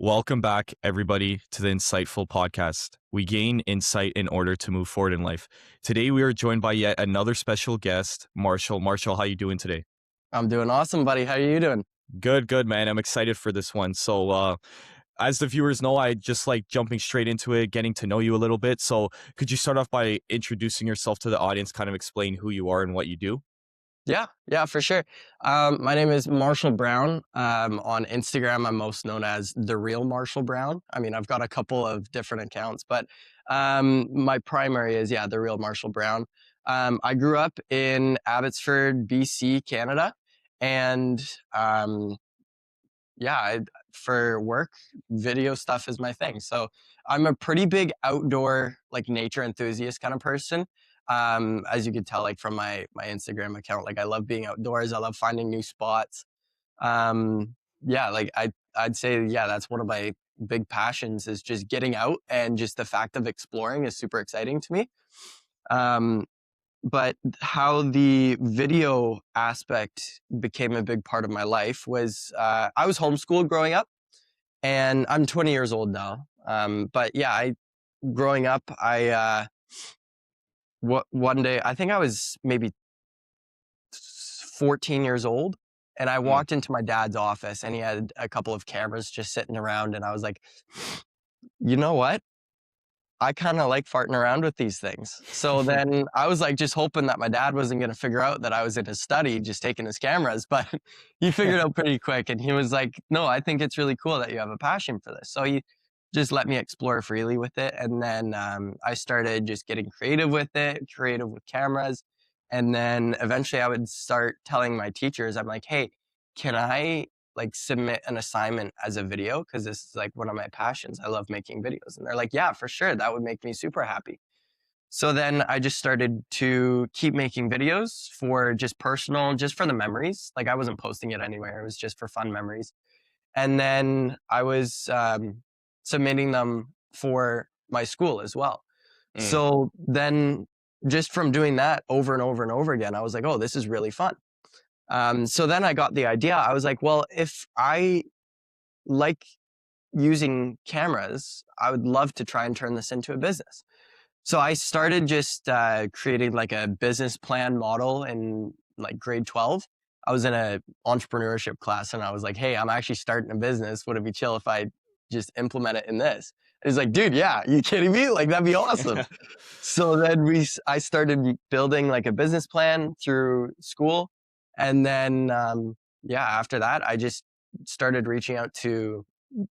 Welcome back, everybody, to the Insightful Podcast. We gain insight in order to move forward in life. Today, we are joined by yet another special guest, Marshall. Marshall, how you doing today? I'm doing awesome, buddy. How are you doing? Good, man. I'm excited for this one. So, as the viewers know, I just like jumping straight into it, getting to know you a little bit. So, could you start off by introducing yourself to the audience, kind of explain who you are and what you do? Yeah, for sure. My name is Marshall Brown. On Instagram, I'm most known as The Real Marshall Brown. I mean, I've got a couple of different accounts, but my primary is, The Real Marshall Brown. I grew up in Abbotsford, BC, Canada. And for work, video stuff is my thing. So I'm a pretty big outdoor, like nature enthusiast kind of person. As you could tell, like from my Instagram account, like I love being outdoors. I love finding new spots. I'd say, that's one of my big passions is just getting out, and just the fact of exploring is super exciting to me. But how the video aspect became a big part of my life was I was homeschooled growing up, and I'm 20 years old now. Growing up, one day, I think I was maybe 14 years old, and I walked into my dad's office, and he had a couple of cameras just sitting around, and I was like, you know what? I kind of like farting around with these things. So then I was like just hoping that my dad wasn't going to figure out that I was in his study just taking his cameras, but he figured out pretty quick, and he was like, no, I think it's really cool that you have a passion for this. So he just let me explore freely with it. And then I started just getting creative with cameras. And then eventually I would start telling my teachers, I'm like, hey, can I like submit an assignment as a video? Cause this is like one of my passions. I love making videos. And they're like, yeah, for sure. That would make me super happy. So then I just started to keep making videos for just personal, just for the memories. Like I wasn't posting it anywhere. It was just for fun memories. And then I was submitting them for my school as well. So then just from doing that over and over and over again, I was like, oh, this is really fun. So then I got the idea. I was like, well, if I like using cameras, I would love to try and turn this into a business. So I started just creating like a business plan model in like grade 12. I was in a entrepreneurship class, and I was like, hey, I'm actually starting a business. Would it be chill if I just implement it in this? And he's like, dude, yeah, you kidding me? Like, that'd be awesome. So then I started building like a business plan through school. And then, after that, I just started reaching out to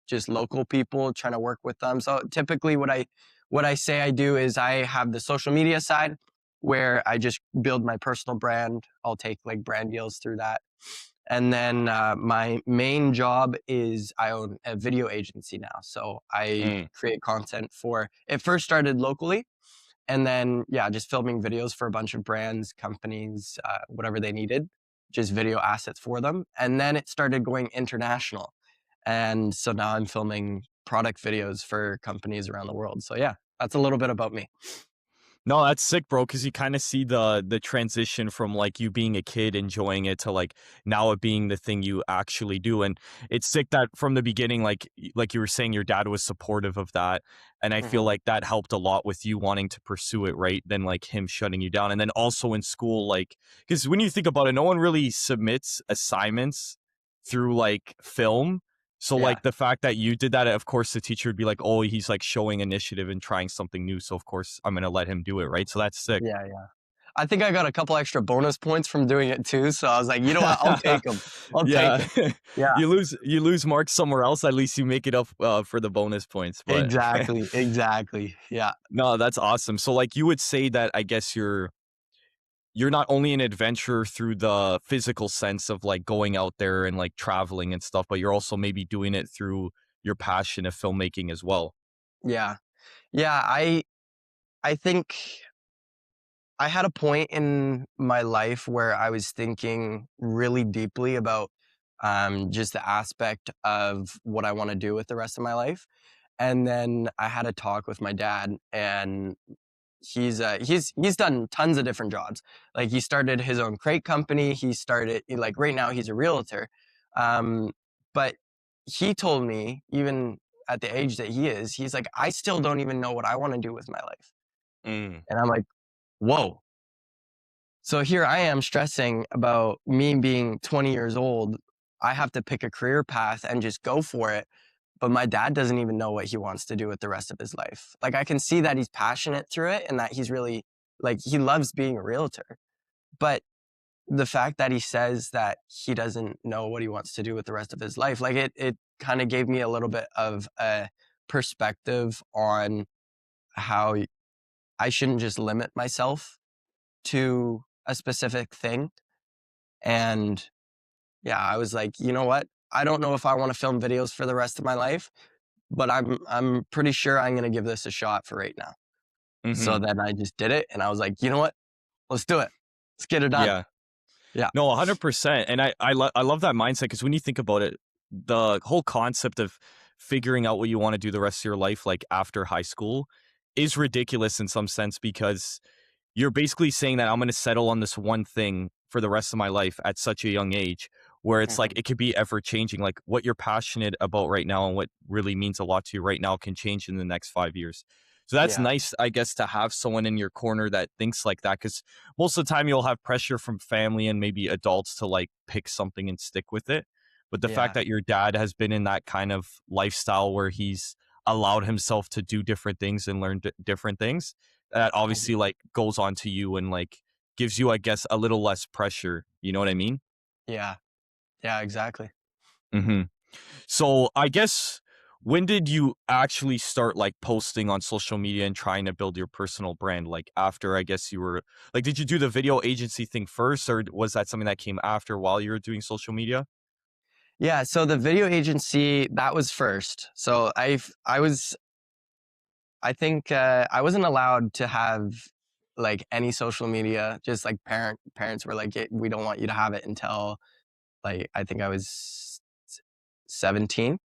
just local people, trying to work with them. So typically what I say I do is I have the social media side where I just build my personal brand. I'll take like brand deals through that. And then my main job is I own a video agency now. So I create content it first started locally. And then, just filming videos for a bunch of brands, companies, whatever they needed, just video assets for them. And then it started going international. And so now I'm filming product videos for companies around the world. So that's a little bit about me. No, that's sick, bro, because you kind of see the transition from like you being a kid enjoying it to like now it being the thing you actually do. And it's sick that from the beginning, like you were saying, your dad was supportive of that. And I feel like that helped a lot with you wanting to pursue it, right? Than like him shutting you down. And then also in school, like, because when you think about it, no one really submits assignments through like film. So like the fact that you did that, of course, the teacher would be like, oh, he's like showing initiative and trying something new. So of course I'm going to let him do it. Right. So that's sick. Yeah. I think I got a couple extra bonus points from doing it too. So I was like, you know what? I'll take them. Take them. Yeah. You lose marks somewhere else. At least you make it up for the bonus points. But Exactly. Yeah. No, that's awesome. So like you would say that I guess you're not only an adventurer through the physical sense of like going out there and like traveling and stuff, but you're also maybe doing it through your passion of filmmaking as well. Yeah. I think I had a point in my life where I was thinking really deeply about just the aspect of what I want to do with the rest of my life. And then I had a talk with my dad, and he's done tons of different jobs. Like he started his own crate company. Right now he's a realtor. But he told me, even at the age that he is, he's like, I still don't even know what I want to do with my life. Mm. And I'm like, whoa. So here I am stressing about me being 20 years old. I have to pick a career path and just go for it. But my dad doesn't even know what he wants to do with the rest of his life. Like I can see that he's passionate through it and that he's really like he loves being a realtor. But the fact that he says that he doesn't know what he wants to do with the rest of his life, like it kind of gave me a little bit of a perspective on how I shouldn't just limit myself to a specific thing. And yeah, I was like, you know what? I don't know if I want to film videos for the rest of my life, but I'm pretty sure I'm going to give this a shot for right now. So Mhm. then I just did it and I was like, you know what? Let's do it. Let's get it done. Yeah. Yeah. No, 100%. And I love that mindset because when you think about it, the whole concept of figuring out what you want to do the rest of your life, like after high school, is ridiculous in some sense because you're basically saying that I'm going to settle on this one thing for the rest of my life at such a young age, where it's like Mhm. it could be ever changing. Like what you're passionate about right now and what really means a lot to you right now can change in the next 5 years. So that's Yeah. nice, I guess, to have someone in your corner that thinks like that. Because most of the time you'll have pressure from family and maybe adults to like pick something and stick with it. But the fact Yeah. that your dad has been in that kind of lifestyle where he's allowed himself to do different things and learn different things, that Mhm. obviously like goes on to you and like gives you, I guess, a little less pressure. You know what I mean? Yeah. Yeah, exactly. Hmm. So I guess when did you actually start like posting on social media and trying to build your personal brand? Like after, I guess you were like, did you do the video agency thing first, or was that something that came after while you were doing social media? Yeah, so the video agency, that was first. So I think I wasn't allowed to have like any social media. Just like parents were like, we don't want you to have it until like I think I was 17.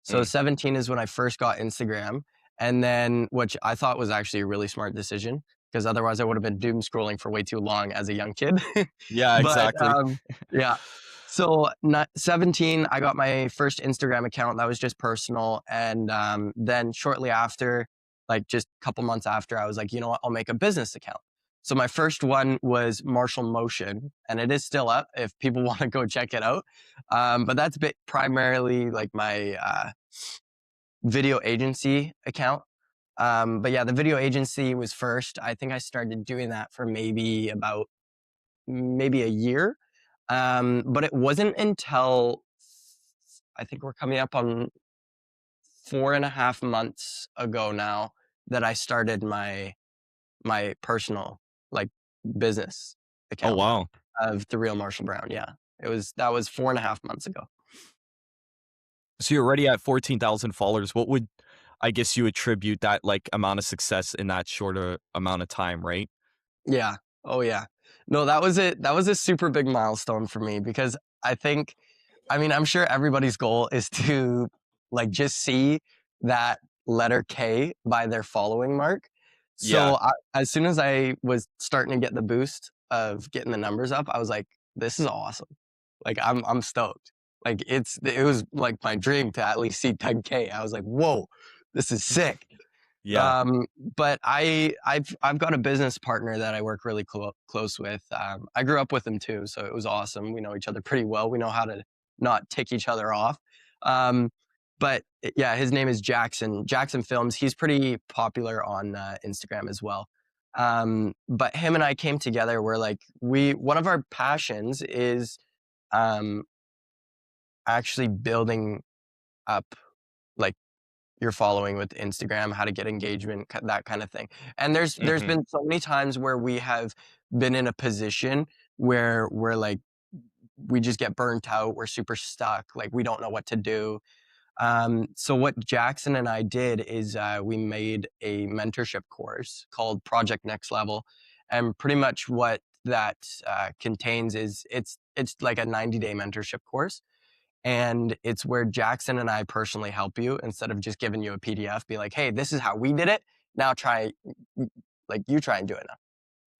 So Mm. 17 is when I first got Instagram, and then which I thought was actually a really smart decision because otherwise I would have been doom scrolling for way too long as a young kid. Yeah, But exactly. yeah. So 17, I got my first Instagram account that was just personal, and then shortly after, like just a couple months after, I was like, you know what, I'll make a business account. So my first one was Martial Motion, and it is still up if people want to go check it out. But that's primarily like my video agency account. But yeah, the video agency was first. I think I started doing that for maybe a year. But it wasn't until I think we're coming up on 4.5 months ago now that I started my personal like business Oh account wow. of the real Marshall Brown. Yeah, that was 4.5 months ago. So you're already at 14,000 followers. What would, I guess, you attribute that like amount of success in that shorter amount of time, right? Yeah. Oh yeah. No, that was it. That was a super big milestone for me because I think, I mean, I'm sure everybody's goal is to like just see that letter K by their following mark. Yeah. So as soon as I was starting to get the boost of getting the numbers up, I was like, this is awesome. Like I'm stoked. Like it was like my dream to at least see 10K. I was like, whoa, this is sick. Yeah. Um, but I've got a business partner that I work really close with. I grew up with him too, so it was awesome. We know each other pretty well. We know how to not tick each other off. Um, but yeah, his name is Jackson. Jackson Films. He's pretty popular on Instagram as well. But him and I came together. We're like one of our passions is um, actually building up like your following with Instagram, how to get engagement, that kind of thing. And there's Hmm. been so many times where we have been in a position where we're like we just get burnt out, we're super stuck, like we don't know what to do. So what Jackson and I did is we made a mentorship course called Project Next Level, and pretty much what that contains is it's like a 90-day mentorship course, and it's where Jackson and I personally help you instead of just giving you a PDF, be like, hey, this is how we did it. Now try, like you try and do it now.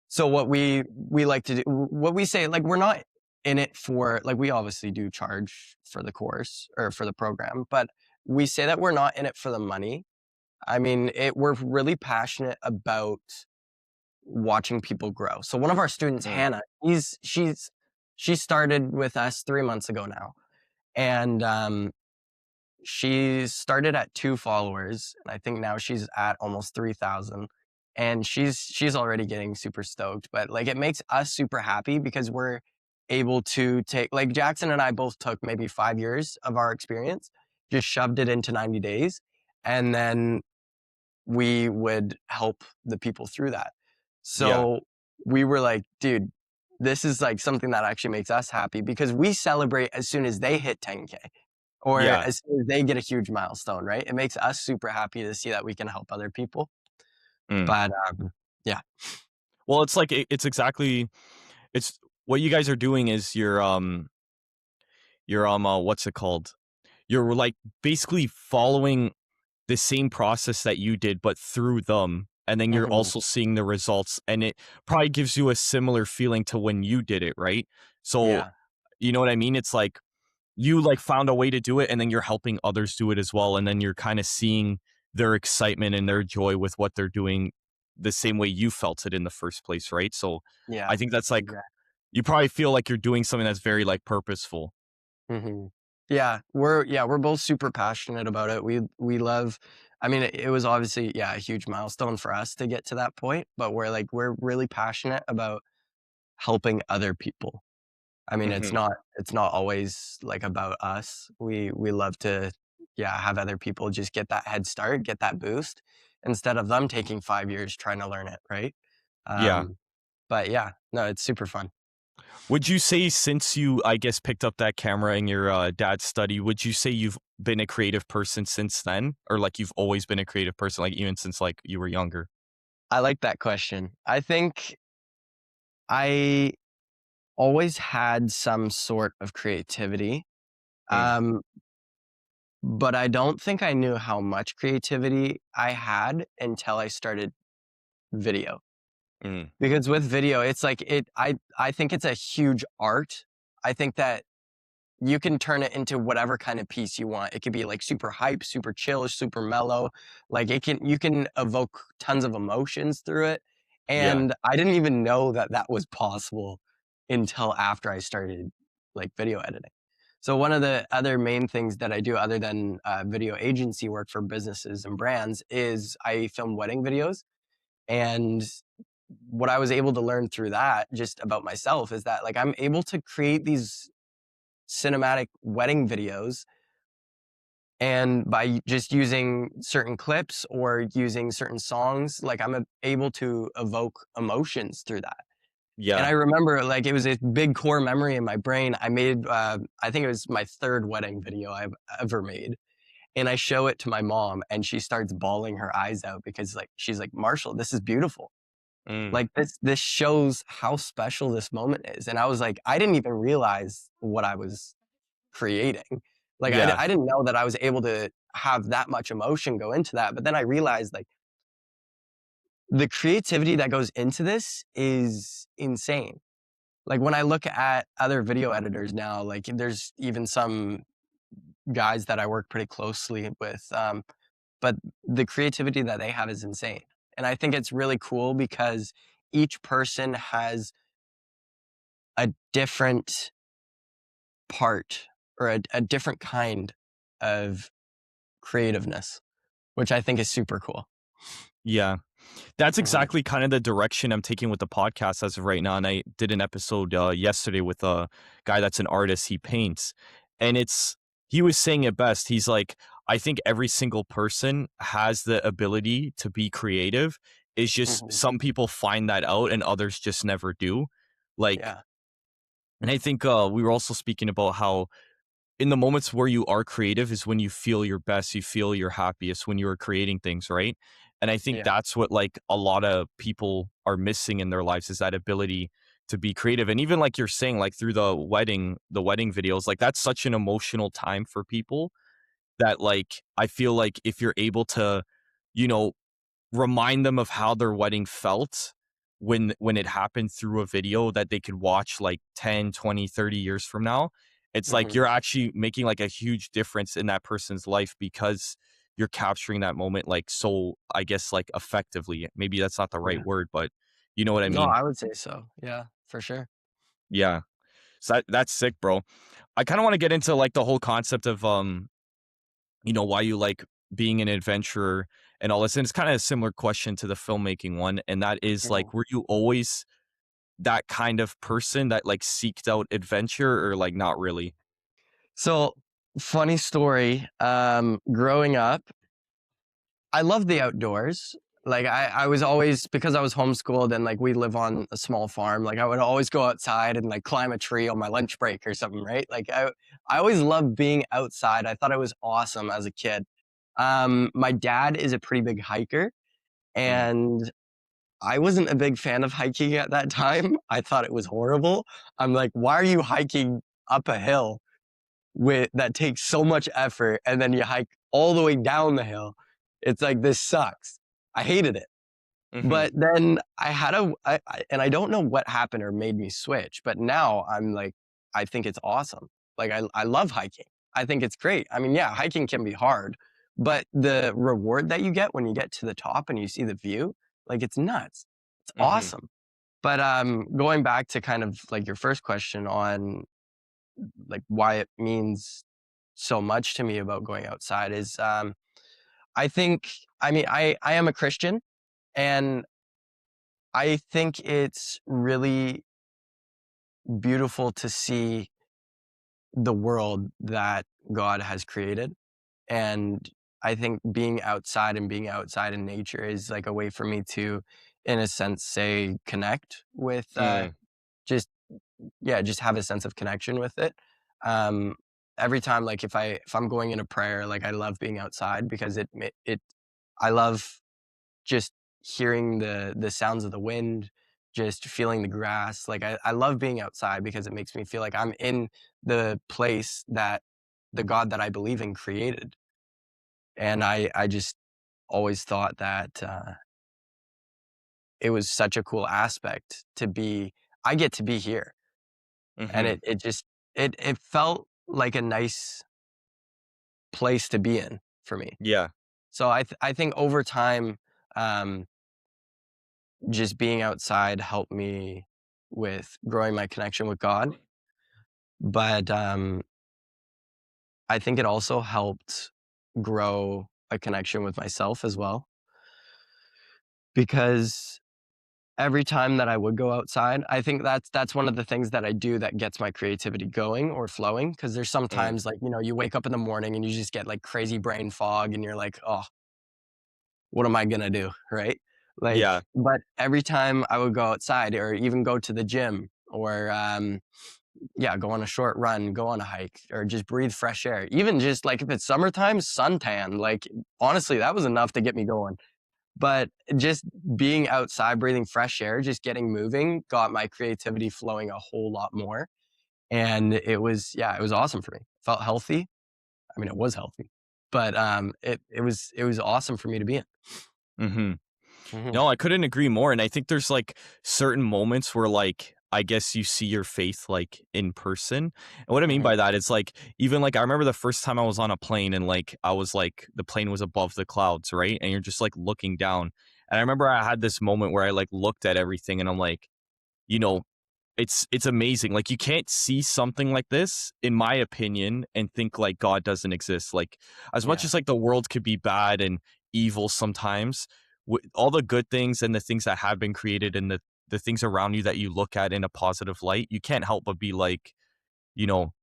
So what we like to do, what we say, like we're not in it for, like we obviously do charge for the course or for the program, but we say that we're not in it for the money. I mean, we're really passionate about watching people grow. So one of our students, Mm, Hannah, she started with us 3 months ago now, and she started at 2 followers, and I think now she's at almost 3,000. And she's already getting super stoked. But like it makes us super happy because we're able to take, like, Jackson and I both took maybe 5 years of our experience, just shoved it into 90 days, and then we would help the people through that. yeah, So we were like, dude, this is like something that actually makes us happy because we celebrate as soon as they hit 10K or yeah. as soon as they get a huge milestone, right? It makes us super happy to see that we can help other people. Mm. But yeah. Well, it's like it's exactly it's what you guys are doing is what's it called? You're like basically following the same process that you did, but through them. And then you're Mhm. also seeing the results. And it probably gives you a similar feeling to when you did it, right? So, Yeah. you know what I mean? It's like you like found a way to do it and then you're helping others do it as well. And then you're kind of seeing their excitement and their joy with what they're doing the same way you felt it in the first place, right? So I Yeah. think that's like Exactly. you probably feel like you're doing something that's very like purposeful. Mhm. Yeah, we're both super passionate about it. We love, I mean, it was obviously, yeah, a huge milestone for us to get to that point, but we're really passionate about helping other people. I mean, Hmm. it's not always like about us. We love to, yeah, have other people just get that head start, get that boost instead of them taking 5 years trying to learn it, right? Yeah. Um, but yeah, no, it's super fun. Would you say since you, I guess, picked up that camera in your dad's study, would you say you've been a creative person since then? Or like you've always been a creative person, like even since like you were younger? I like that question. I think I always had some sort of creativity, Mm, um, but I don't think I knew how much creativity I had until I started video. mm, Because with video, it's like I think it's a huge art. I think that you can turn it into whatever kind of piece you want. It could be like super hype, super chill, super mellow. Like you can evoke tons of emotions through it. yeah, And I didn't even know that that was possible until after I started like video editing. So one of the other main things that I do other than video agency work for businesses and brands is I film wedding videos. And what I was able to learn through that just about myself is that like I'm able to create these cinematic wedding videos, and by just using certain clips or using certain songs, like able to evoke emotions through that. And yeah. I remember like it was a big core memory in my brain. I made I think it was my third wedding video I've ever made. And I show it to my mom and she starts bawling her eyes out because like she's like, Marshall, this is beautiful. Mm, Like this shows how special this moment is. And I was like, I didn't even realize what I was creating. Like yeah, I didn't know that I was able to have that much emotion go into that. But then I realized like the creativity that goes into this is insane. Like when I look at other video editors now, like there's even some guys that I work pretty closely with, but the creativity that they have is insane. And I think it's really cool because each person has a different part or a different kind of creativeness, which I think is super cool. yeah. That's Mhm, exactly kind of the direction I'm taking with the podcast as of right now. And I did an episode yesterday with a guy that's an artist. He paints, and he was saying it best. He's like, I think every single person has the ability to be creative. It's just mhm. some people find that out and others just never do. Like, Yeah, and I think we were also speaking about how in the moments where you are creative is when you feel your best, you feel your happiest when you are creating things, right? And I think yeah, that's what like a lot of people are missing in their lives is that ability to be creative. And even like you're saying, like through the wedding videos, like that's such an emotional time for people that like I feel like if you're able to, you know, remind them of how their wedding felt when it happened through a video that they could watch like 10, 20, 30 years from now, it's like Mhm. you're actually making like a huge difference in that person's life because you're capturing that moment like so I guess like effectively. Maybe that's not the right Yeah. word, but you know what I No, mean? I would say so. Yeah, for sure. Yeah. So that's sick, bro. I kind of want to get into like the whole concept of why you like being an adventurer and all this. And it's kind of a similar question to the filmmaking one. And that is Mhm. like, were you always that kind of person that like seeked out adventure or like not really? So, funny story, growing up, I love the outdoors. Like, I was always because I was homeschooled and, like, we live on a small farm, like, I would always go outside and, like, climb a tree on my lunch break or something, right? Like, I always loved being outside. I thought it was awesome as a kid. My dad is a pretty big hiker, Mm, and I wasn't a big fan of hiking at that time. I thought it was horrible. I'm like, "Why are you hiking up a hill with that takes so much effort, and then you hike all the way down the hill?" It's like, "This sucks." I hated it. mhm, But then I had and I don't know what happened or made me switch, but now I'm like, I think it's awesome. Like, I love hiking. I think it's great. I mean, yeah, hiking can be hard, but the reward that you get when you get to the top and you see the view, like, it's nuts. It's mhm, awesome. But, going back to kind of like your first question on, like, why it means so much to me about going outside is, I think I mean, I am a Christian, and I think it's really beautiful to see the world that God has created. And I think being outside and being outside in nature is like a way for me to, in a sense, say connect with mm, just yeah, just have a sense of connection with it. Um, every time, like if I'm going into prayer, like I love being outside because it I love just hearing the sounds of the wind, just feeling the grass. Like I love being outside because it makes me feel like I'm in the place that the God that I believe in created. And I just always thought that it was such a cool aspect to be. I get to be here, and mhm, it just it felt like a nice place to be in for me. yeah, So I think over time, um, just being outside helped me with growing my connection with God, but, I think it also helped grow a connection with myself as well, because every time that I would go outside, I think that's one of the things that I do that gets my creativity going or flowing. Because there's mm, sometimes, like, you wake up in the morning and you just get, like, crazy brain fog and you're like, "Oh, what am I gonna do?" Right? Like, yeah, but every time I would go outside or even go to the gym or, yeah, go on a short run, go on a hike, or just breathe fresh air. Even just like if it's summertime, suntan. Like honestly, that was enough to get me going. But just being outside, breathing fresh air, just getting moving got my creativity flowing a whole lot more. And it was, yeah, it was awesome for me. Felt healthy. I mean, it was healthy, but it was awesome for me to be in. mhm. Hmm. No, I couldn't agree more, and I think there's, like, certain moments where, like, I guess you see your faith, like, in person, and what I mean Hmm. by that is, like, even, like, I remember the first time I was on a plane and, like, I was, like the plane was above the clouds, right? And you're just, like, looking down, and I remember I had this moment where I, like, looked at everything and I'm like, you know, it's amazing. Like, you can't see something like this, in my opinion, and think, like, God doesn't exist. Like, as much Yeah. as, like, the world could be bad and evil sometimes, all the good things and the things that have been created and the things around you that you look at in a positive light, you can't help but be like, you know,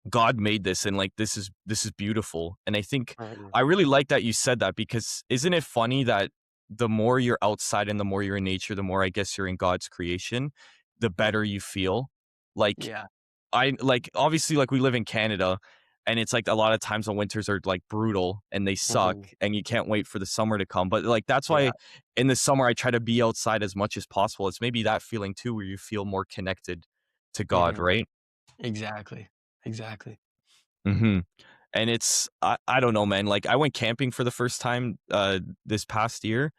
God made this and like this is beautiful. And I think Mhm. I really like that you said that because isn't it funny that the more you're outside and the more you're in nature, the more I guess you're in God's creation, the better Mhm. you feel. Like Yeah. I like obviously like we live in Canada and it's like a lot of times the winters are like brutal and they suck Hmm. and you can't wait for the summer to come. But like that's Yeah. why in the summer I try to be outside as much as possible. It's maybe that feeling too where you feel more connected to God, Hmm. right? Exactly. Exactly. Mhm. And it's I don't know, man, like, I went camping for the first time, this past year,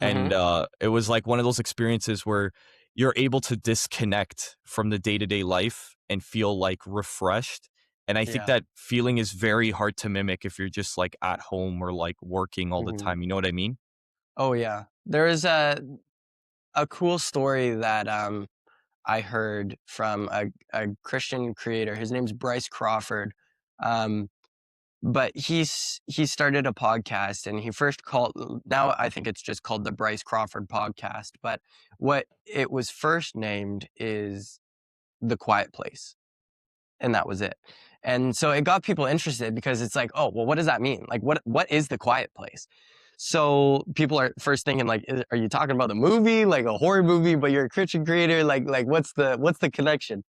and, Hmm. it was, like, one of those experiences where, you're able to disconnect from the day-to-day life and feel, like, refreshed, and I think Yeah. that feeling is very hard to mimic if you're just, like, at home or, like, working all the Mhm. time, you know what I mean? Oh, yeah. There is a cool story that, I heard from a Christian creator. His name's Bryce Crawford. Um, but he started a podcast and he first called now I think it's just called the Bryce Crawford podcast, but what it was first named is The Quiet Place, and that was it. And so it got people interested because it's like, "Oh, well, what does that mean? Like, what is the quiet place?" So people are first thinking like, "Are you talking about the movie, like a horror movie, but you're a Christian creator? Like what's the connection?"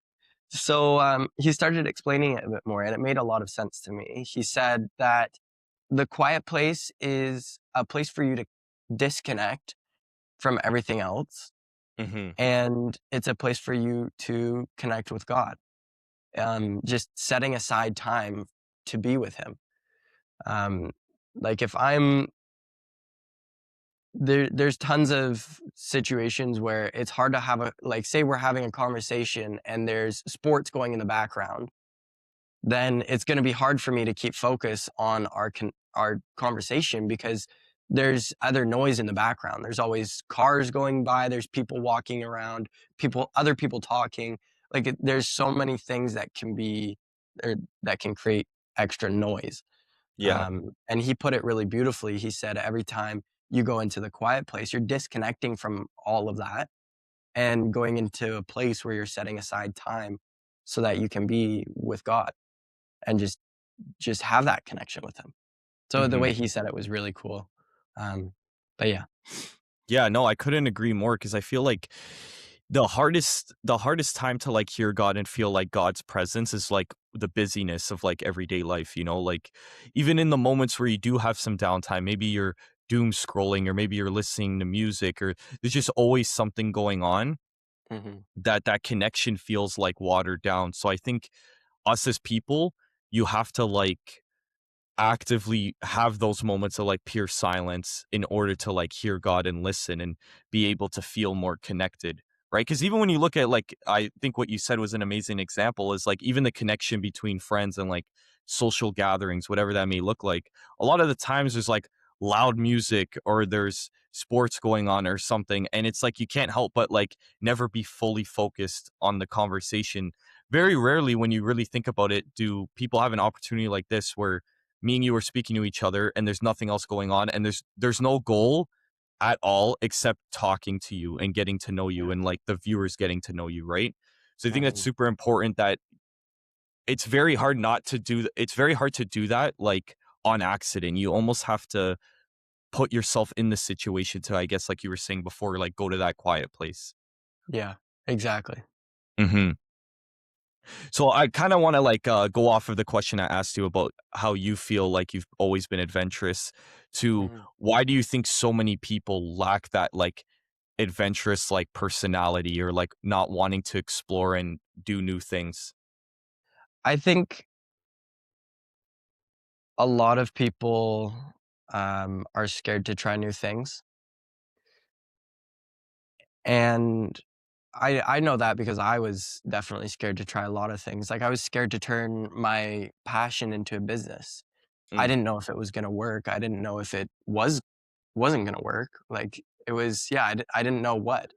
So he started explaining it a bit more, and it made a lot of sense to me. He said that the quiet place is a place for you to disconnect from everything else, Mhm. and it's a place for you to connect with God. Just setting aside time to be with Him. Um, like if I'm there's tons of situations where it's hard to have a like say we're having a conversation and there's sports going in the background, then it's going to be hard for me to keep focus on our conversation because there's other noise in the background. There's always cars going by, there's people walking around, other people talking. Like there's so many things that can be or that can create extra noise. Yeah. And he put it really beautifully. He said every time you go into the quiet place, you're disconnecting from all of that and going into a place where you're setting aside time so that you can be with God and just have that connection with him. So the Mhm. way he said it was really cool. Um, but yeah. Yeah, no, I couldn't agree more because I feel like the hardest time to, like, hear God and feel, like, God's presence is, like, the busyness of, like, everyday life, you know? Like, even in the moments where you do have some downtime, maybe you're doom scrolling or maybe you're listening to music or there's just always something going on, Mhm. that connection feels, like, watered down. So I think us as people, you have to, like, actively have those moments of like pure silence in order to like hear God and listen and be able to feel more connected. Right. Because even when you look at like, I think what you said was an amazing example is like even the connection between friends and like social gatherings, whatever that may look like. A lot of the times there's like loud music or there's sports going on or something. And it's like you can't help but like never be fully focused on the conversation. Very rarely, when you really think about it, do people have an opportunity like this where me and you are speaking to each other and there's nothing else going on and there's no goal at all except talking to you and getting to know you Yeah. and like the viewers getting to know you, right? So I think that's Mhm. super important that it's very hard to do that like on accident. You almost have to put yourself in the situation to, I guess, like you were saying before, like go to that quiet place. Yeah, exactly. Mhm. So I kind of want to like go off of the question I asked you about how you feel like you've always been adventurous to Mhm. why do you think so many people lack that like adventurous like personality or like not wanting to explore and do new things? I think a lot of people are scared to try new things. And I know that because I was definitely scared to try a lot of things. Like I was scared to turn my passion into a business. I Mm, didn't know if it was gonna work. I didn't know if it wasn't gonna work. Like it was, yeah, I didn't know what.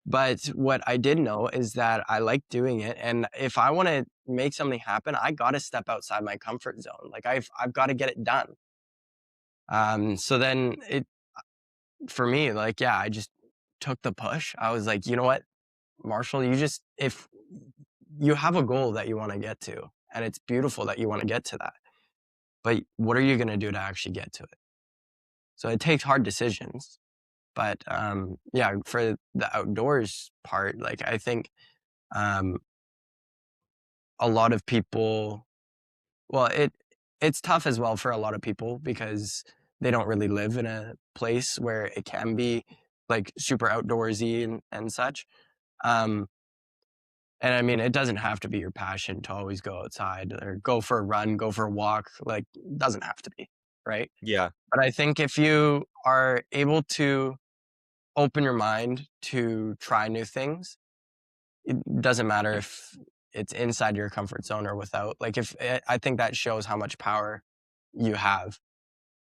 But what I did know is that I like doing it, and if I wanna make something happen, I gotta step outside my comfort zone. Like I've gotta get it done. So then it for me, like, yeah, I just took the push. I was like, you know what, Marshall, if you have a goal that you wanna get to, and it's beautiful that you wanna get to that, but what are you gonna do to actually get to it? So it takes hard decisions. But yeah, for the outdoors part, like I think um, a lot of people, well, it's tough as well for a lot of people because they don't really live in a place where it can be like super outdoorsy and such. Um, and I mean, it doesn't have to be your passion to always go outside or go for a run, go for a walk. Like, it doesn't have to be, right? yeah. But I think if you are able to open your mind to try new things. It doesn't matter if it's inside your comfort zone or without. Like if I think that shows how much power you have,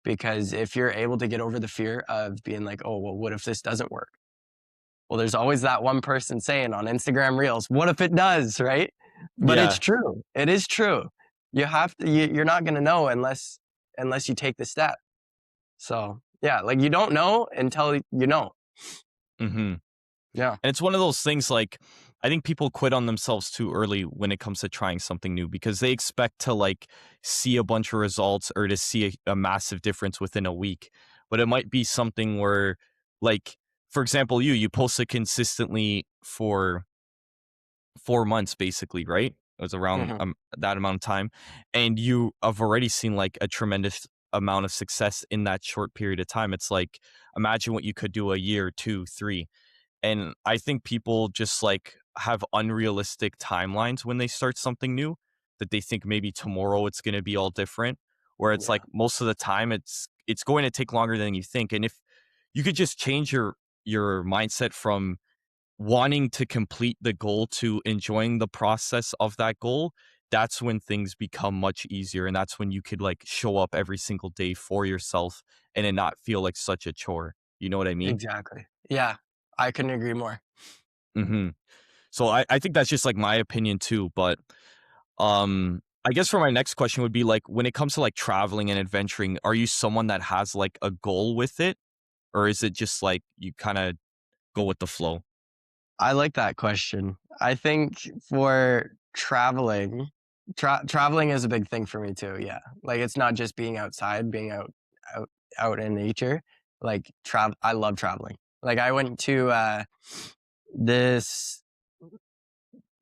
because if you're able to get over the fear of being like, oh, well, what if this doesn't work? Well, there's always that one person saying on Instagram Reels, what if it does, right? But it's Yeah. true. It is true. You have to, you're not going to know unless you take the step. So yeah, like you don't know until you know. Mm-hmm. Yeah. And it's one of those things like I think people quit on themselves too early when it comes to trying something new because they expect to like see a bunch of results or to see a massive difference within a week. But it might be something where like for example, you posted consistently for 4 months basically, right? It was around Hmm. that amount of time. And you have already seen like a tremendous amount of success in that short period of time. It's like imagine what you could do a year, two, three. And I think people just like have unrealistic timelines when they start something new that they think maybe tomorrow it's going to be all different. Where it's like Yeah, most of the time it's going to take longer than you think. And if you could just change your mindset from wanting to complete the goal to enjoying the process of that goal, that's when things become much easier. And that's when you could like show up every single day for yourself and it not feel like such a chore. You know what I mean? exactly. Yeah, I couldn't agree more. Hmm. So I think that's just like my opinion too. But I guess for my next question would be like when it comes to like traveling and adventuring, are you someone that has like a goal with it? Or is it just like you kind of go with the flow? I like that question. I think for traveling is a big thing for me too. Yeah, like it's not just being outside, being out, out in nature. Like I love traveling. Like I went to this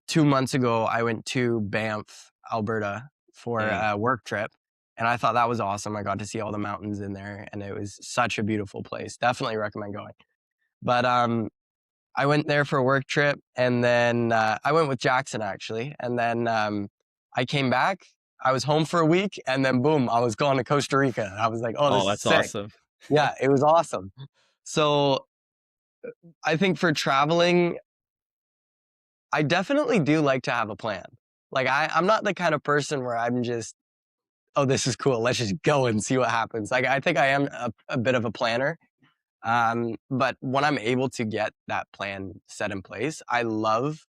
2 months ago. I went to Banff, Alberta, for Mm. a work trip, and I thought that was awesome. I got to see all the mountains in there, and it was such a beautiful place. Definitely recommend going. But I went there for a work trip, and then I went with Jackson actually, and then I came back. I was home for a week, and then boom, I was going to Costa Rica. I was like, "Oh, Oh, this is that's sick!" awesome. Yeah, it was awesome. So I think for traveling, I definitely do like to have a plan. Like I'm not the kind of person where I'm just, "Oh, this is cool. Let's just go and see what happens." Like I think I am a bit of a planner. But when I'm able to get that plan set in place, I love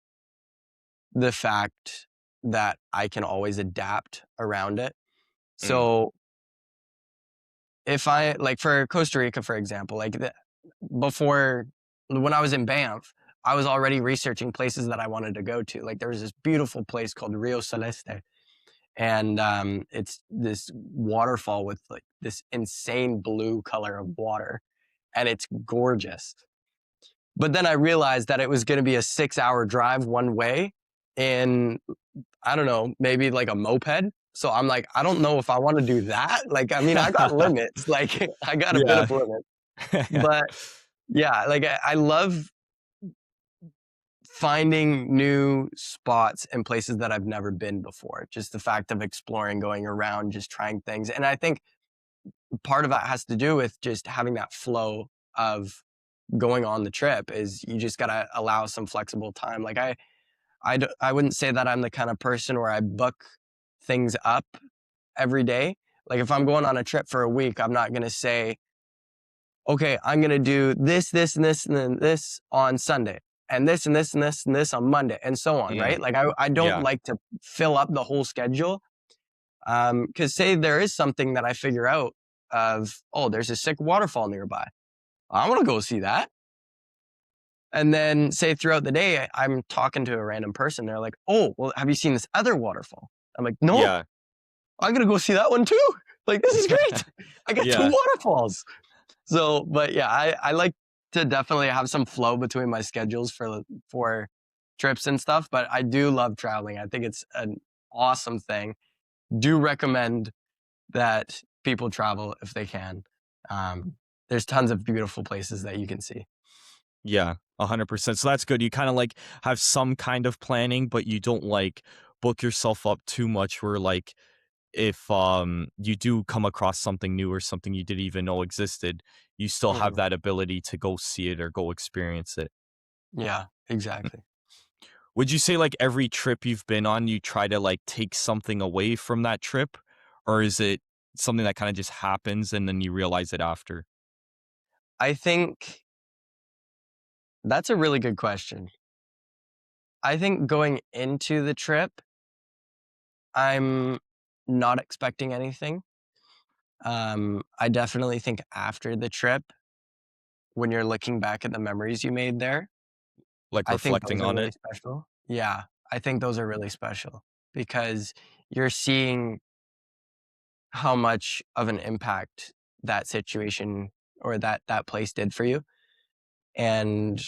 the fact that I can always adapt around it. Mm. So if I like for Costa Rica, for example, before when I was in Banff, I was already researching places that I wanted to go to. Like there was this beautiful place called Rio Celeste, and it's this waterfall with like this insane blue color of water, and it's gorgeous. But then I realized that it was going to be a 6 hour drive one way in, I don't know, maybe like a moped. So I'm like, I don't know if I want to do that. Like, I mean, I got limits. Like, I got a bit Yeah. of limits. But yeah, like I love finding new spots and places that I've never been before. Just the fact of exploring, going around, just trying things. And I think part of that has to do with just having that flow of going on the trip is you just got to allow some flexible time. Like I wouldn't say that I'm the kind of person where I book things up every day. Like if I'm going on a trip for a week, I'm not going to say, okay, I'm going to do this, this, and this, and then this on Sunday, and this, and this, and this, and this on Monday, and so on, right? Mm. Like I don't Yeah. like to fill up the whole schedule. Because say there is something that I figure out of, oh, there's a sick waterfall nearby. I want to go see that. And then say throughout the day, I'm talking to a random person. They're like, "Oh, well, have you seen this other waterfall?" I'm like, "No, Yeah. I'm gonna go see that one too. Like, this is great. I got two Yeah. waterfalls." So, but yeah, I like to definitely have some flow between my schedules for trips and stuff. But I do love traveling. I think it's an awesome thing. Do recommend that people travel if they can. Um, there's tons of beautiful places that you can see. Yeah. 100%. So that's good. You kind of like have some kind of planning, but you don't like book yourself up too much where like if you do come across something new or something you didn't even know existed, you still have Mhm. that ability to go see it or go experience it. Yeah, Mm. exactly. Would you say like every trip you've been on, you try to like take something away from that trip? Or is it something that kind of just happens and then you realize it after? I think that's a really good question. I think going into the trip, I'm not expecting anything. I definitely think after the trip, when you're looking back at the memories you made there, Like I think those reflecting are on really it? special. Yeah, I think those are really special because you're seeing how much of an impact that situation or that place did for you. And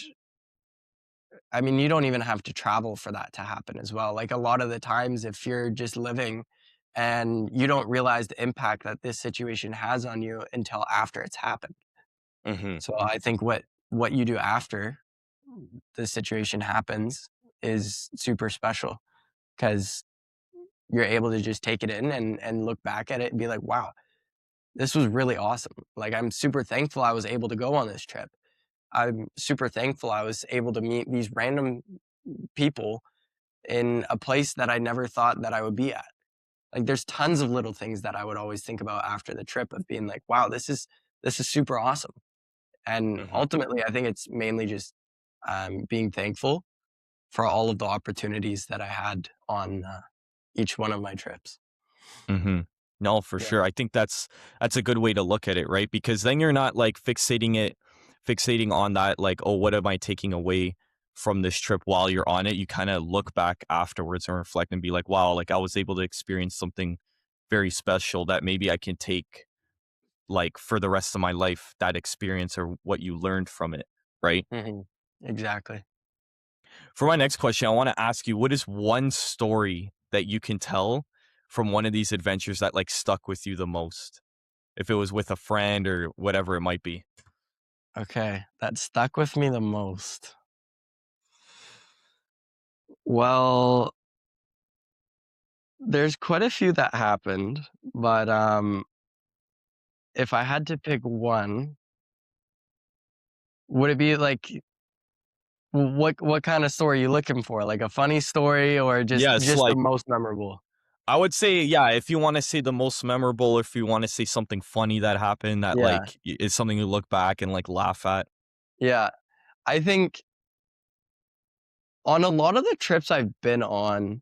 I mean, you don't even have to travel for that to happen as well. Like a lot of the times, if you're just living and you don't realize the impact that this situation has on you until after it's happened. Hmm. So I think what you do after the situation happens is super special because you're able to just take it in and look back at it and be like, wow, this was really awesome. Like I'm super thankful I was able to go on this trip. I'm super thankful I was able to meet these random people in a place that I never thought that I would be at. Like there's tons of little things that I would always think about after the trip of being like, wow, this is super awesome. And Hmm. ultimately, I think it's mainly just being thankful for all of the opportunities that I had on each one of my trips. Hmm. No, for Yeah. sure. I think that's a good way to look at it, right? Because then you're not like fixating on that, like, oh, what am I taking away from this trip while you're on it? You kind of look back afterwards and reflect and be like, wow, like I was able to experience something very special that maybe I can take like for the rest of my life, that experience or what you learned from it, right? Hmm. Exactly. For my next question, I want to ask you, what is one story that you can tell from one of these adventures that like stuck with you the most? If it was with a friend or whatever it might be. Okay. That stuck with me the most. Well, there's quite a few that happened, but if I had to pick one, would it be like what kind of story are you looking for? Like a funny story or Yes, just the like most memorable? I would say, yeah, if you want to say the most memorable, if you want to say something funny that happened that Yeah. like is something you look back and like laugh at. Yeah. I think on a lot of the trips I've been on,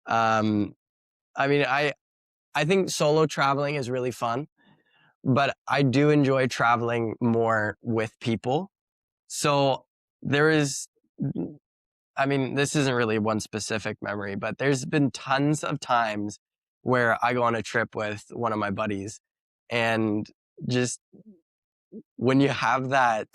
um, I mean, I think solo traveling is really fun, but I do enjoy traveling more with people. So there is, I mean, this isn't really one specific memory, but there's been tons of times where I go on a trip with one of my buddies and just when you have that,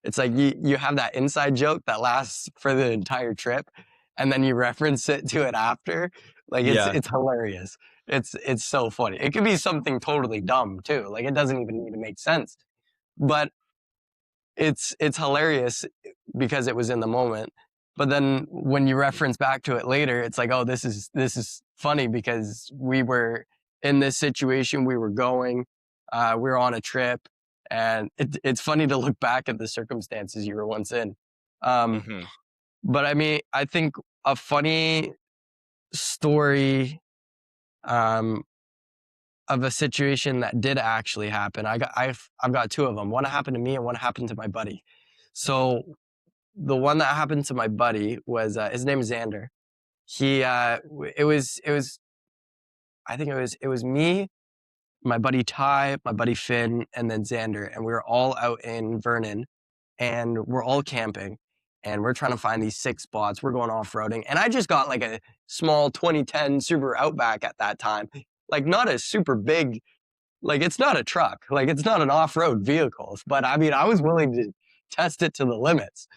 it's like you have that inside joke that lasts for the entire trip, and then you reference it to it after. Like Yeah. it's hilarious. It's so funny. It could be something totally dumb too. Like it doesn't even need to make sense, but it's hilarious because it was in the moment. But then when you reference back to it later, it's like, oh, this is funny because we were in this situation, we were going, we were on a trip, and it's funny to look back at the circumstances you were once in. Um, Hmm. but I mean, I think a funny story um, of a situation that did actually happen. I've got two of them. One happened to me, and one happened to my buddy. So the one that happened to my buddy was his name is Xander. He it was I think it was me, my buddy Ty, my buddy Finn, and then Xander, and we were all out in Vernon, and we're all camping, and we're trying to find these six spots. We're going off roading, and I just got like a small 2010 Subaru Outback at that time, like not a super big, like it's not a truck, like it's not an off road vehicle, but I mean I was willing to test it to the limits.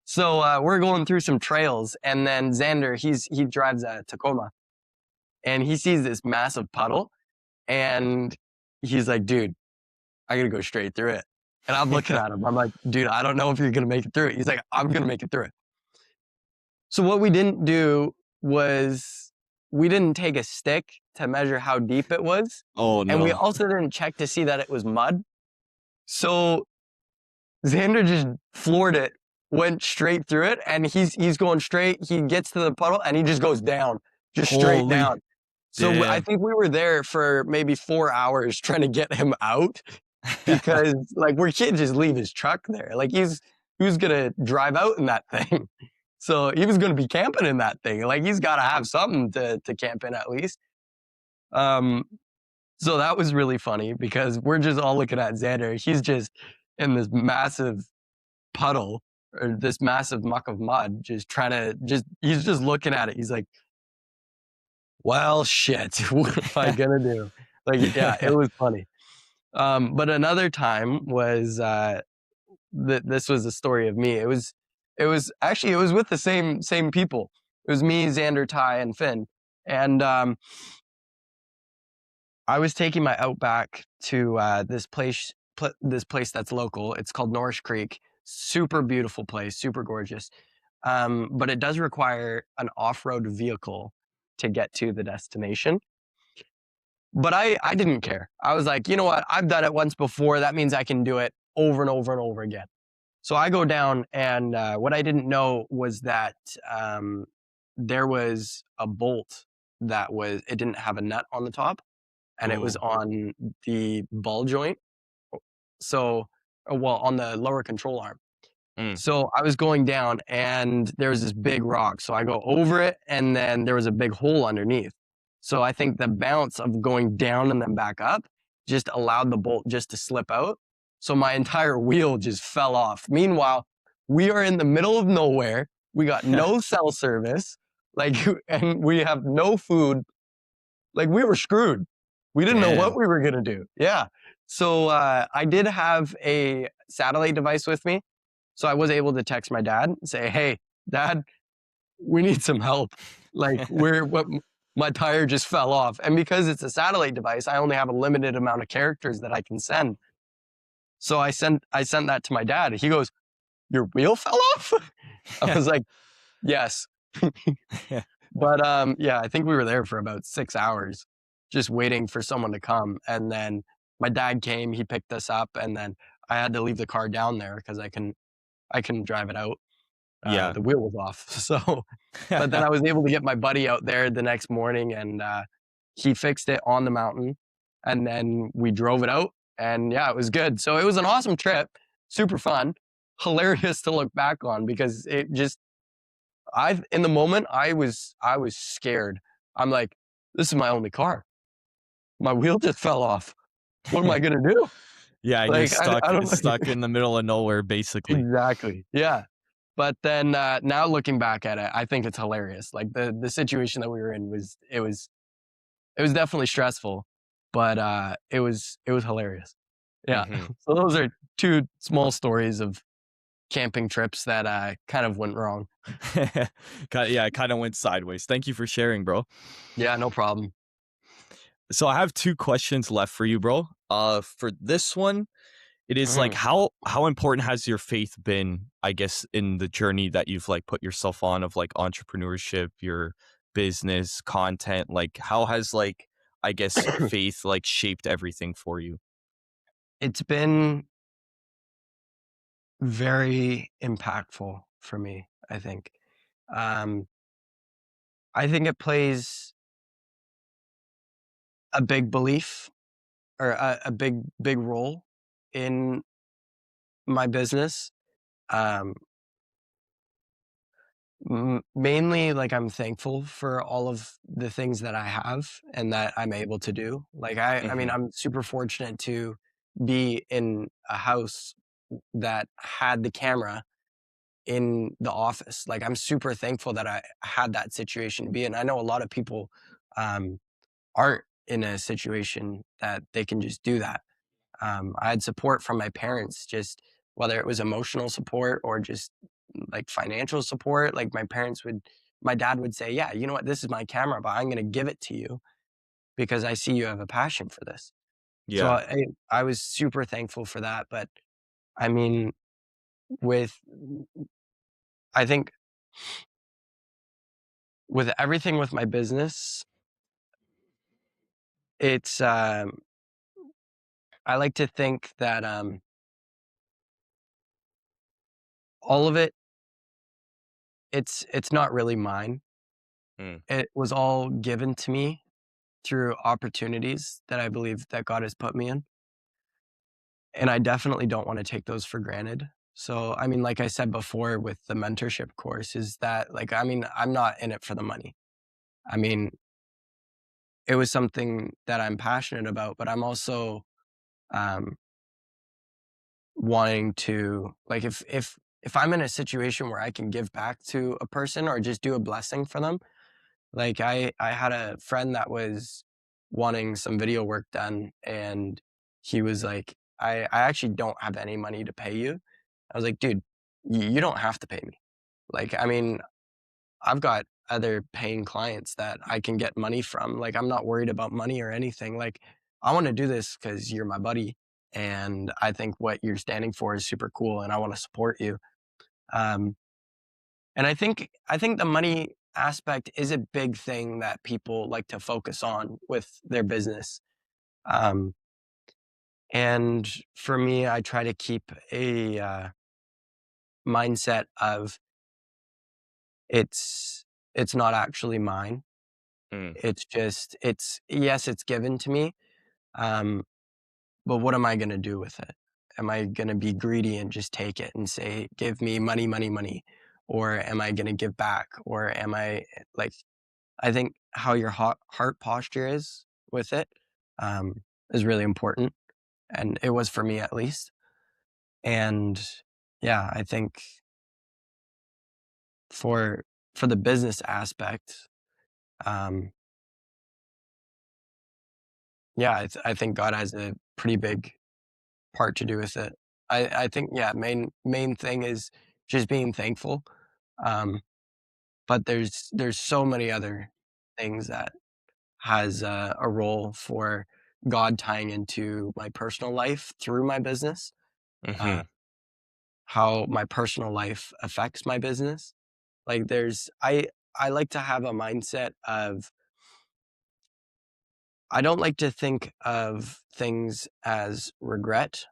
So we're going through some trails, and then Xander, he drives a Tacoma, and he sees this massive puddle, and he's like, "Dude, I gotta go straight through it." And I'm looking at him. I'm like, "Dude, I don't know if you're gonna make it through it." He's like, "I'm gonna make it through it." So what we didn't do was we didn't take a stick to measure how deep it was, Oh, and we no. also didn't check to see that it was mud. So Xander just floored it, went straight through it, and he's going straight. He gets to the puddle and he just goes down, just straight Holy down. So I damn. think we were there for maybe 4 hours trying to get him out because like we can't just leave his truck there. Like he was gonna drive out in that thing. So he was gonna be camping in that thing. Like he's gotta have something to camp in at least. Um so that was really funny because we're just all looking at Xander. He's just in this massive puddle or this massive muck of mud, just trying to he's just looking at it. He's like, well, shit, what am I gonna do? Like, yeah, it was funny. But another time was this was a story of me. It was with the same people. It was me, Xander, Ty, and Finn, and I was taking my Outback to this place that's local. It's called Norris Creek. Super beautiful place, super gorgeous. But it does require an off-road vehicle to get to the destination. But I didn't care. I was like, you know what? I've done it once before. That means I can do it over and over and over again. So I go down, and what I didn't know was that there was a bolt it didn't have a nut on the top, and it was Oh. on the ball joint. So, well, on the lower control arm. Mm. So I was going down and there was this big rock. So I go over it and then there was a big hole underneath. So I think the bounce of going down and then back up just allowed the bolt just to slip out. So my entire wheel just fell off. Meanwhile, we are in the middle of nowhere. We got no cell service, like, and we have no food. Like we were screwed. We didn't know what Damn. we were gonna do. Yeah. So I did have a satellite device with me, so I was able to text my dad and say, "Hey, Dad, we need some help. Like my tire just fell off." And because it's a satellite device, I only have a limited amount of characters that I can send. So I sent that to my dad. He goes, "Your wheel fell off?" I was like, "Yes." But yeah, I think we were there for about 6 hours just waiting for someone to come. And then my dad came, he picked us up, and then I had to leave the car down there because I couldn't drive it out. Yeah. The wheel was off. So, but then I was able to get my buddy out there the next morning, and he fixed it on the mountain. And then we drove it out, and yeah, it was good. So it was an awesome trip, super fun, hilarious to look back on because it just I in the moment I was scared. I'm like, this is my only car. My wheel just fell off. What am I gonna do? Yeah, and you're Like I don't stuck in the middle of nowhere, basically. exactly. Yeah. But then now looking back at it, I think it's hilarious. Like the situation that we were in it was definitely stressful, but it was hilarious. Yeah. Mhm. So those are two small stories of camping trips that kind of went wrong. Yeah, it kinda went sideways. Thank you for sharing, bro. Yeah, no problem. So I have 2 questions left for you, bro. For this one, it is like Mhm. how important has your faith been, I guess, in the journey that you've like put yourself on of like entrepreneurship, your business, content? Like how has like I guess faith like shaped everything for you? It's been very impactful for me, I think. Um, I think it plays a big belief or a big role in my business. Um, mainly, like I'm thankful for all of the things that I have and that I'm able to do. Like I mean, Mhm. I'm super fortunate to be in a house that had the camera in the office. Like I'm super thankful that I had that situation to be in. I know a lot of people um, aren't in a situation that they can just do that. I had support from my parents, just whether it was emotional support or just like financial support. Like my dad would say, "Yeah, you know what? This is my camera, but I'm going to give it to you because I see you have a passion for this." So Yeah. I was super thankful for that. But I mean, with I think with everything with my business, it's, I like to think that, all of it, it's not really mine. Mm, It was all given to me through opportunities that I believe that God has put me in, and I definitely don't wanna take those for granted. So, I mean, like I said before with the mentorship course is that, like, I mean, I'm not in it for the money. I mean, it was something that I'm passionate about, but I'm also, um, wanting to like, if I'm in a situation where I can give back to a person or just do a blessing for them, like, I had a friend that was wanting some video work done, and he was like, "I actually don't have any money to pay you." I was like, "Dude, you don't have to pay me." Like, I mean, I've got other paying clients that I can get money from. Like, I'm not worried about money or anything. Like, I wanna do this because 'cause you're my buddy, and I think what you're standing for is super cool, and I wanna support you. Um, and I think the money aspect is a big thing that people like to focus on with their business. Um, and for me, I try to keep a, mindset of it's it's not actually mine. mm, It's just it's yes, it's given to me, um, but what am I gonna do with it? Am I gonna be greedy and just take it and say, "Give me money, money, money," or am I gonna give back? Or am I like I think how your heart posture is with it, is really important, and it was for me at least. And yeah, I think for for the business aspect, um, yeah, I think God has a pretty big part to do with it. I think, yeah, main thing is just being thankful, um, but there's so many other things that has a role for God tying into my personal life through my business, uh, mhm, how my personal life affects my business. Like there's I like to have a mindset of I don't like to think of things as regret,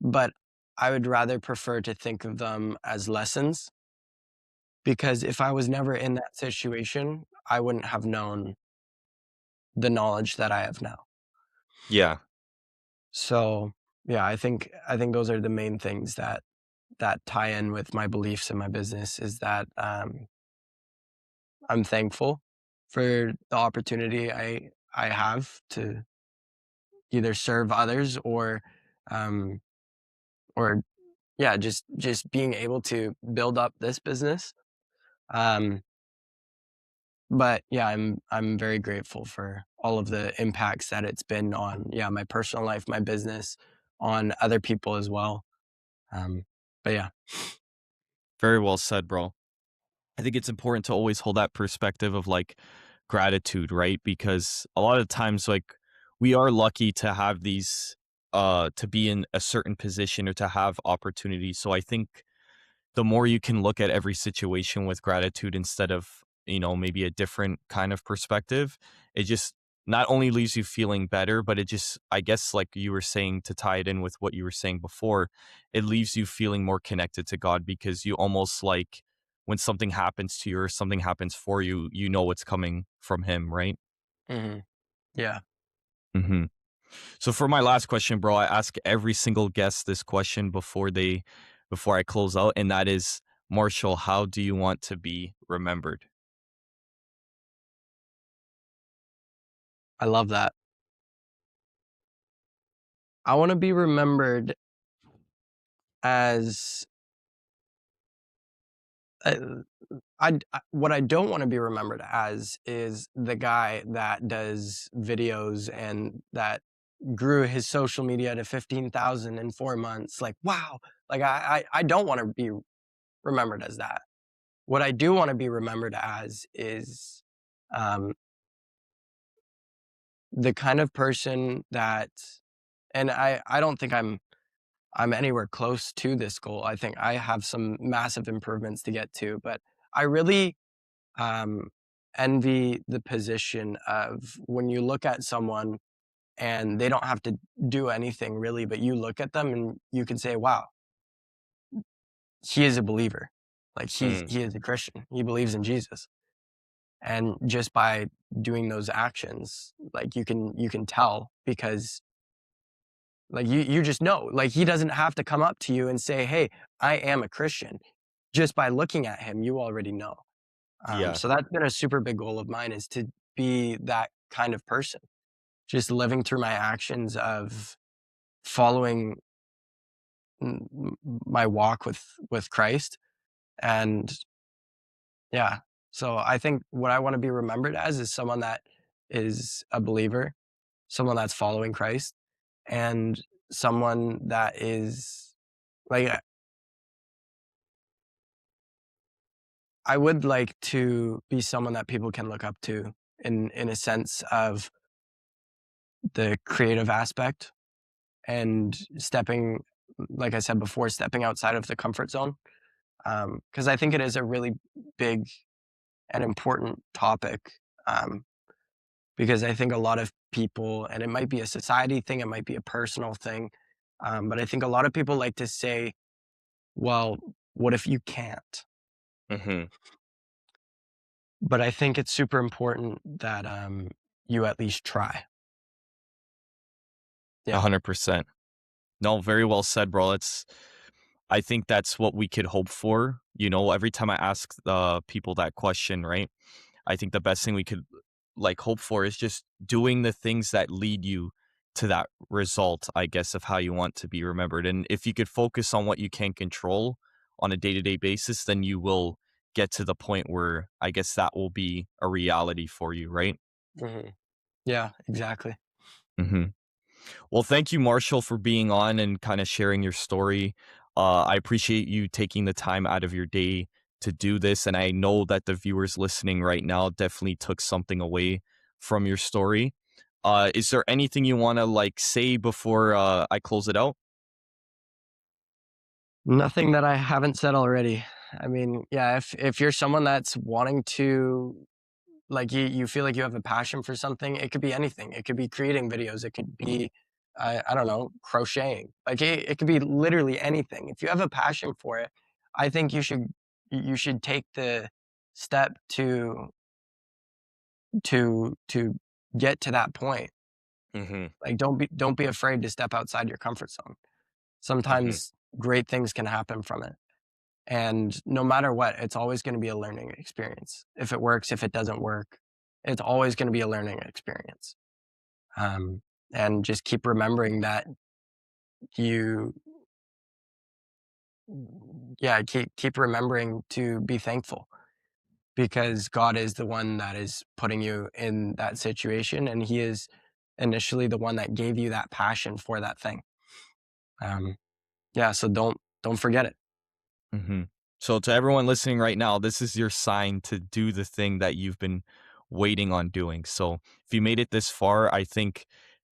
but I would rather prefer to think of them as lessons because if I was never in that situation, I wouldn't have known the knowledge that I have now. yeah. So, yeah, I think those are the main things that tie in with my beliefs in my business is that, I'm thankful for the opportunity I have to either serve others um, or yeah, just being able to build up this business. Um, but yeah, I'm very grateful for all of the impacts that it's been on, yeah, my personal life, my business, on other people as well. Um, but yeah. Very well said, bro. I think it's important to always hold that perspective of like gratitude, right? Because a lot of times, like, we are lucky to have these, to be in a certain position or to have opportunities. So I think the more you can look at every situation with gratitude instead of, maybe a different kind of perspective, it just not only leaves you feeling better, but it just, I guess, like you were saying, to tie it in with what you were saying before, it leaves you feeling more connected to God because you almost like when something happens to you or something happens for you, you know it's coming from Him, right? Mhm. Yeah. hmm So for my last question, bro, I ask every single guest this question before I close out, and that is, Marshall, how do you want to be remembered? I love that. I wanna be remembered as, uh, what I don't wanna be remembered as is the guy that does videos and that grew his social media to 15,000 in 4 months, like, "Wow!" Like, I don't wanna be remembered as that. What I do wanna be remembered as is, um, the kind of person that and I don't think I'm anywhere close to this goal. I think I have some massive improvements to get to, but I really envy the position of when you look at someone and they don't have to do anything really, but you look at them and you can say, wow, he is a believer. Like Mm, he is a Christian. He believes in Jesus. And just by doing those actions, like you can tell because like you just know. Like he doesn't have to come up to you and say, "Hey, I am a Christian." Just by looking at him, you already know. yeah. So that's been a super big goal of mine is to be that kind of person. Just living through my actions of following my walk with Christ. And yeah, so I think what I want to be remembered as is someone that is a believer, someone that's following Christ, and someone that is like I would like to be someone that people can look up to in a sense of the creative aspect and stepping, like I said before, stepping outside of the comfort zone. Because I think it is a really big and important topic. Um, because I think a lot of people, and it might be a society thing, it might be a personal thing, but I think a lot of people like to say, well, what if you can't? Mm-hmm. But I think it's super important that you at least try. Yeah. 100%. No, very well said, bro. I think that's what we could hope for. Every time I ask people that question, right? I think the best thing we could like hope for is just doing the things that lead you to that result, I guess, of how you want to be remembered. And if you could focus on what you can control on a day-to-day basis, then you will get to the point where I guess that will be a reality for you, right? Mhm. Yeah, exactly. hmm Well, thank you, Marshall, for being on and kind of sharing your story. I appreciate you taking the time out of your day to do this. And I know that the viewers listening right now definitely took something away from your story. Is there anything you want to like say before I close it out? Nothing that I haven't said already. I mean, yeah, if you're someone that's wanting to like you feel like you have a passion for something, it could be anything. It could be creating videos, it could be I don't know, crocheting. Like it could be literally anything. If you have a passion for it, I think you should take the step to get to that point. Mm-hmm. Like don't be afraid to step outside your comfort zone. Mm-hmm. Sometimes great things can happen from it. And no matter what, it's always going to be a learning experience. If it works, if it doesn't work, it's always going to be a learning experience. Um, and just keep remembering that you, yeah, keep remembering to be thankful because God is the one that is putting you in that situation, and He is initially the one that gave you that passion for that thing. Um, yeah, so don't forget it. Mm-hmm. So to everyone listening right now, this is your sign to do the thing that you've been waiting on doing. So if you made it this far, I think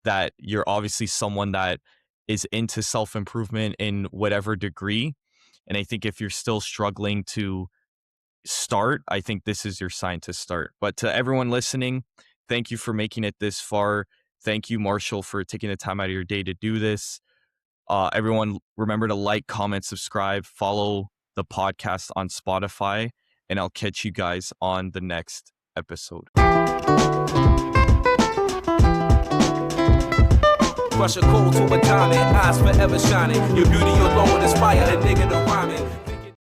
that you're obviously someone that is into self-improvement in whatever degree. And I think if you're still struggling to start, I think this is your sign to start. But to everyone listening, thank you for making it this far. Thank you, Marshall, for taking the time out of your day to do this. Everyone, remember to like, comment, subscribe, follow the podcast on Spotify, and I'll catch you guys on the next episode. Rush a cold to a diamond, eyes forever shining. Your beauty alone inspire a nigga to rhyming.